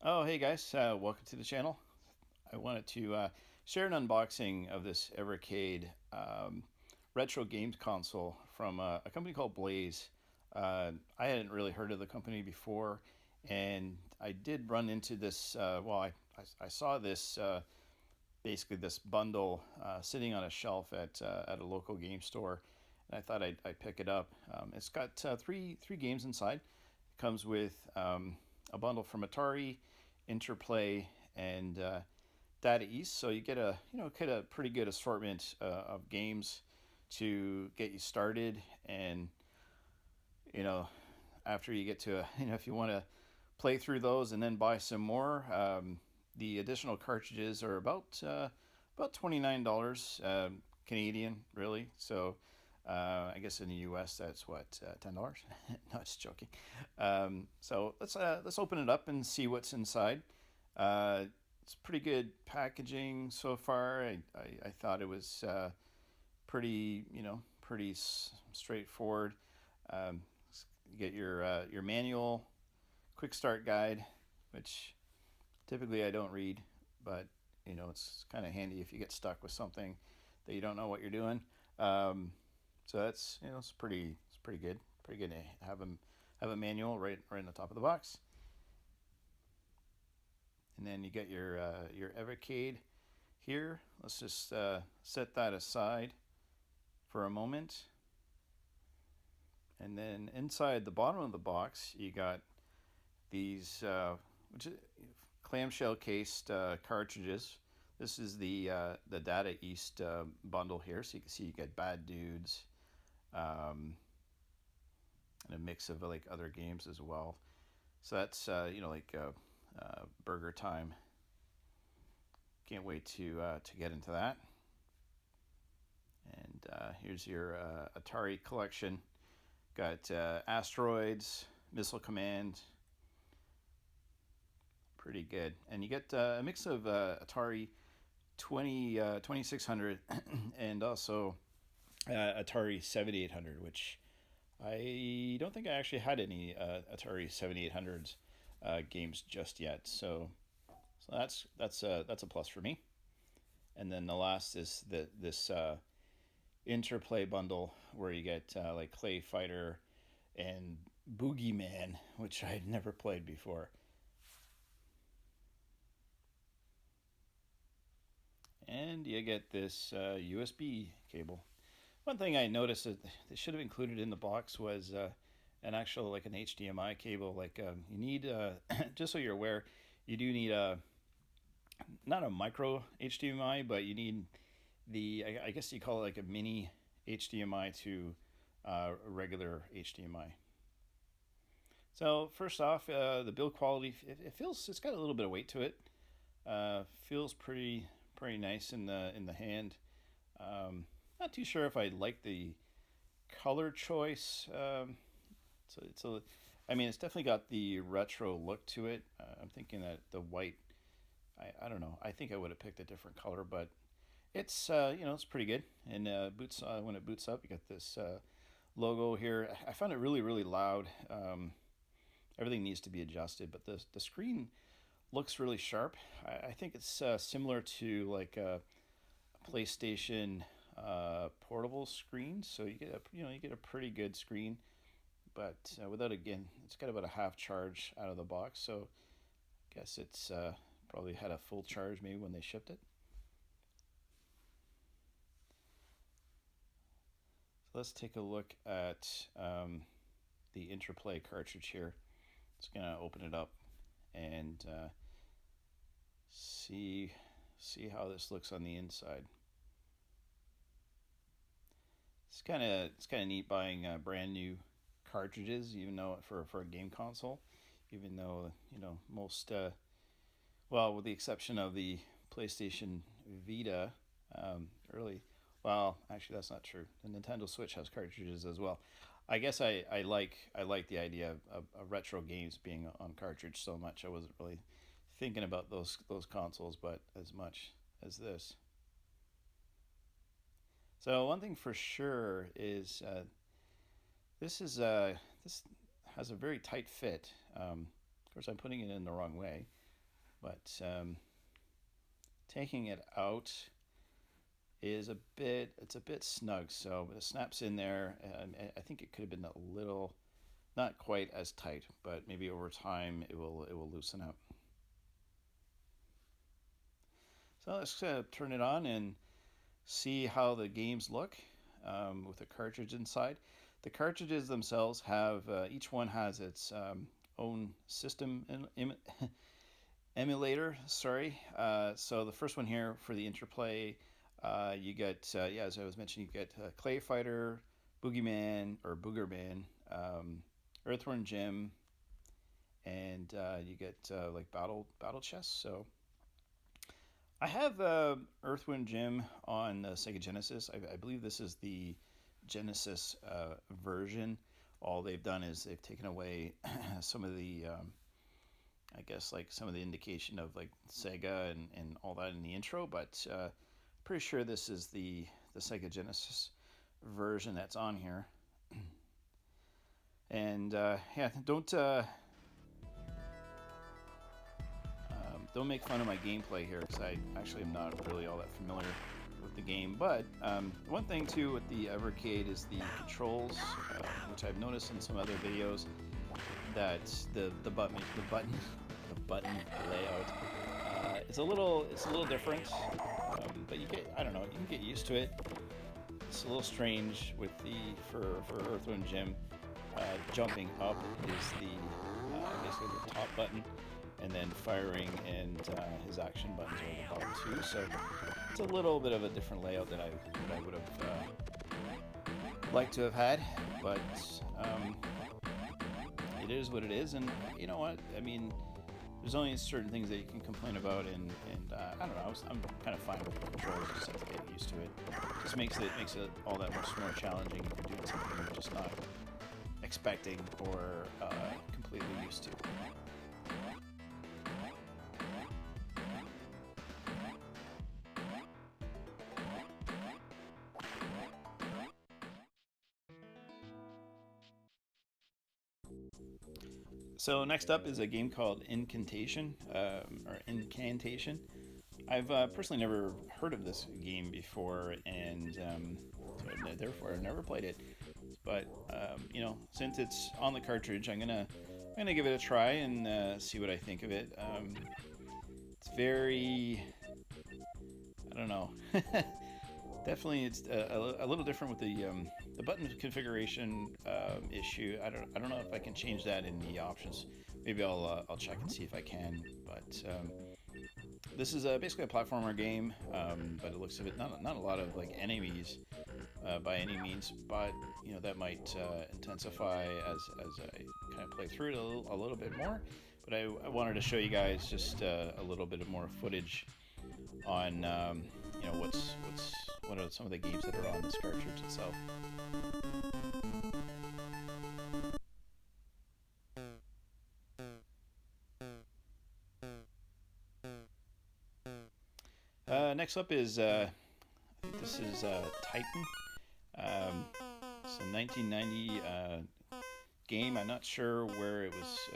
Oh, hey guys, welcome to the channel. I wanted to share an unboxing of this Evercade retro games console from a company called Blaze. I hadn't really heard of the company before, and I did run into this. I saw this basically this bundle sitting on a shelf at a local game store, and I thought I'd pick it up. It's got three games inside. It comes with a bundle from Atari, Interplay, and Data East. So you get a pretty good assortment of games to get you started, and you know after you get to if you want to play through those and then buy some more. The additional cartridges are about $29 Canadian, really. So I guess in the U.S. that's what $10. No, just joking. So let's open it up and see what's inside. It's pretty good packaging so far. I thought it was pretty straightforward. You get your manual, quick start guide, which typically I don't read, but it's kind of handy if you get stuck with something that you don't know what you're doing. So that's it's pretty good. Pretty good to have a manual right in the top of the box, and then you get your Evercade here. Let's just set that aside for a moment, and then inside the bottom of the box you got these which is clamshell cased cartridges. This is the Data East bundle here, so you can see you get Bad Dudes, and a mix of like other games as well. So that's Burger Time. Can't wait to get into that. And here's your Atari Collection. Got Asteroids, Missile Command. Pretty good. And you get a mix of Atari 2600 and also Atari 7800, which I don't think I actually had any Atari 7800s games just yet. So that's a plus for me. And then the last is this Interplay bundle where you get like Clay Fighter and Boogerman, which I had never played before. And you get this USB cable. One thing I noticed that they should have included in the box was an actual like an HDMI cable. Like you need just so you're aware, you do need a not a micro HDMI, but you need I guess you call it like a mini HDMI to a regular HDMI. So first off, the build quality it feels it's got a little bit of weight to it. Feels pretty nice in the hand. Not too sure if I like the color choice. I mean, it's definitely got the retro look to it. I'm thinking that the white, I don't know. I think I would have picked a different color, but it's it's pretty good. And boots when it boots up, you got this logo here. I found it really loud. Everything needs to be adjusted, but the screen looks really sharp. I think it's similar to like a PlayStation portable screen, so you get a pretty good screen, but without again, it's got about a half charge out of the box. So I guess it's probably had a full charge maybe when they shipped it. So let's take a look at the Interplay cartridge here. Just gonna open it up and see how this looks on the inside. It's kind of neat buying brand new cartridges, even though for a game console, even though most well, with the exception of the PlayStation Vita, early. Well, actually, that's not true. The Nintendo Switch has cartridges as well. I guess I like the idea of retro games being on cartridge so much. I wasn't really thinking about those consoles, but as much as this. So one thing for sure is this has a very tight fit. Of course, I'm putting it in the wrong way. but taking it out is it's a bit snug, so it snaps in there. I think it could have been a little, not quite as tight, but maybe over time it will loosen up. So let's turn it on and see how the games look with a cartridge inside. The cartridges themselves have each one has its own system emulator. Sorry. So the first one here for the Interplay, you get as I was mentioning, you get Clay Fighter, Boogerman, Earthworm Jim, and you get like battle chess. So I have Earthworm Jim on Sega Genesis. I believe this is the Genesis version. All they've done is they've taken away some of the I guess like some of the indication of like Sega and all that in the intro, but pretty sure this is the Sega Genesis version that's on here. And yeah, don't make fun of my gameplay here, because I actually am not really all that familiar with the game. But one thing too with the Evercade is the controls, which I've noticed in some other videos, that the button layout it's a little different. But you can get used to it. It's a little strange with for Earthworm Jim. Jumping up is basically the top button, and then firing and his action buttons are the bottom two. So it's a little bit of a different layout that I would have liked to have had, but it is what it is. And you know what? I mean, there's only certain things that you can complain about, and I don't know. I'm kind of fine with the controls. Just have to get used to it. Just makes it all that much more challenging if you're doing something you're just not expecting or completely used to. So next up is a game called Incantation, or Incantation. I've personally never heard of this game before, and so therefore I've never played it. But you know, since it's on the cartridge, I'm gonna give it a try and see what I think of it. It's very, I don't know. Definitely, it's a little different with the button configuration issue. I don't know if I can change that in the options. Maybe I'll check and see if I can. But this is basically a platformer game. But it looks of it not a lot of like enemies by any means. But you know, that might intensify as I kind of play through it a little bit more. But I wanted to show you guys just a little bit of more footage on you know what are some of the games that are on this cartridge itself. Next up is I think this is Titan. It's a 1990 game. I'm not sure where it was,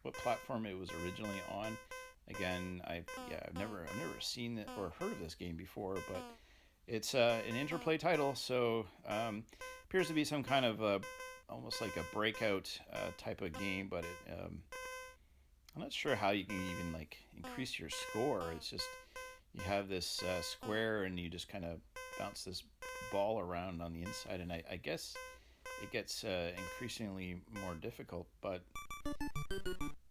what platform it was originally on. Again, I've never seen it or heard of this game before, but it's an Interplay title, so appears to be some kind of almost like a breakout type of game. But I'm not sure how you can even like increase your score. It's just you have this square, and you just kind of bounce this ball around on the inside, and I guess it gets increasingly more difficult. But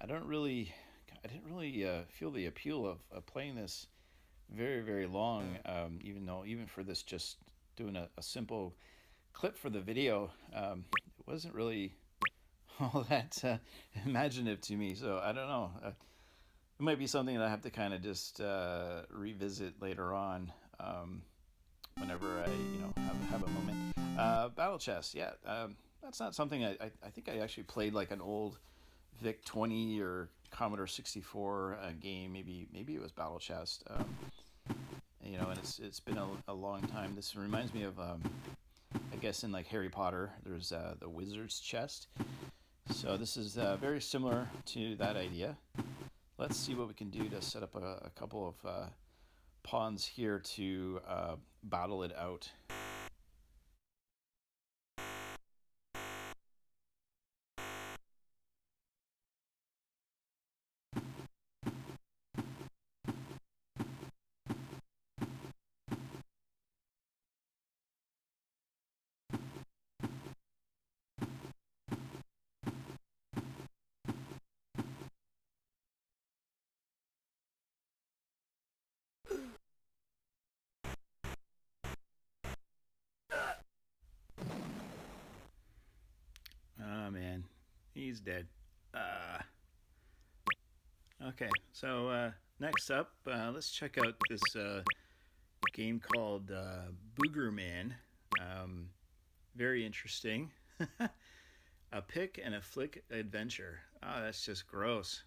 I didn't really feel the appeal of playing this very long, even for this, just doing a simple clip for the video, it wasn't really all that imaginative to me. So I don't know, it might be something that I have to kind of just revisit later on, whenever I have a moment. Battle chess, yeah, that's not something I think I actually played like an old VIC 20 or Commodore 64 game. Maybe it was Battle Chess. You know, and it's been a long time. This reminds me of I guess in like Harry Potter, there's the Wizard's Chest. So this is very similar to that idea. let's see what we can do to set up a couple of pawns here to battle it out. Oh man, he's dead. Okay, so next up, let's check out this game called Boogerman. Very interesting. A pick and a flick adventure. Oh, that's just gross.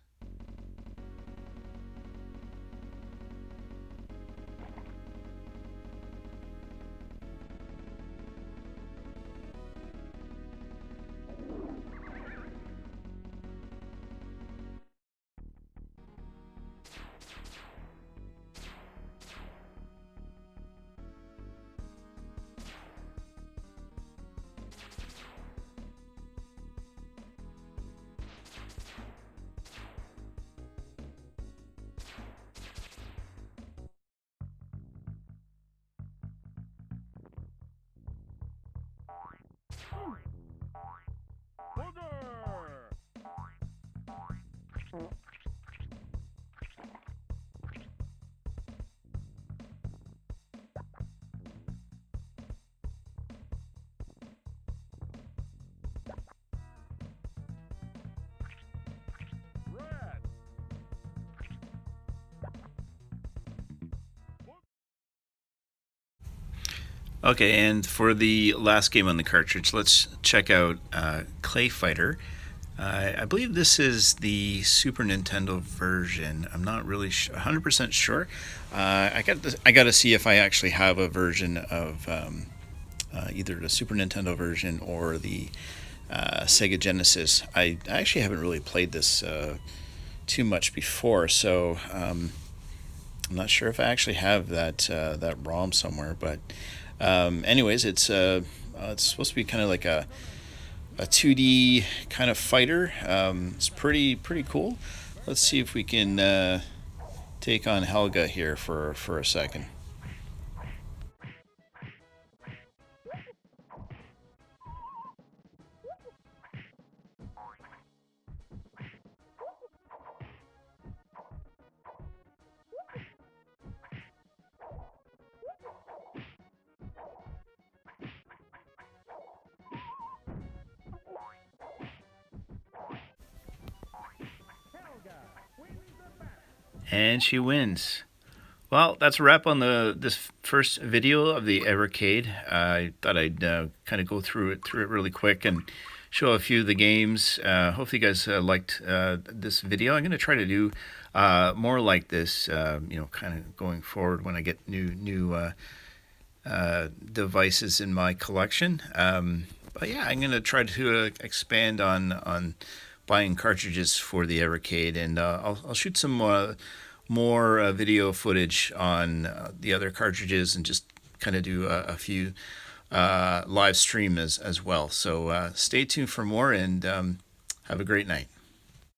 Okay, and for the last game on the cartridge, let's check out Clay Fighter. I believe this is the Super Nintendo version. I'm not really 100% sure. I got to see if I actually have a version of either the Super Nintendo version or the Sega Genesis. I actually haven't really played this too much before, so I'm not sure if I actually have that ROM somewhere. But anyways, it's supposed to be kind of like a 2D kind of fighter. It's pretty cool. Let's see if we can take on Helga here for a second. And she wins. Well, that's a wrap on this first video of the Evercade. I thought I'd kind of go through it really quick and show a few of the games. Hopefully, you guys liked this video. I'm going to try to do more like this, kind of going forward when I get new devices in my collection. But yeah, I'm going to try to expand on buying cartridges for the Evercade, and I'll shoot some more video footage on the other cartridges and just kind of do a few live stream as well. So stay tuned for more, and have a great night.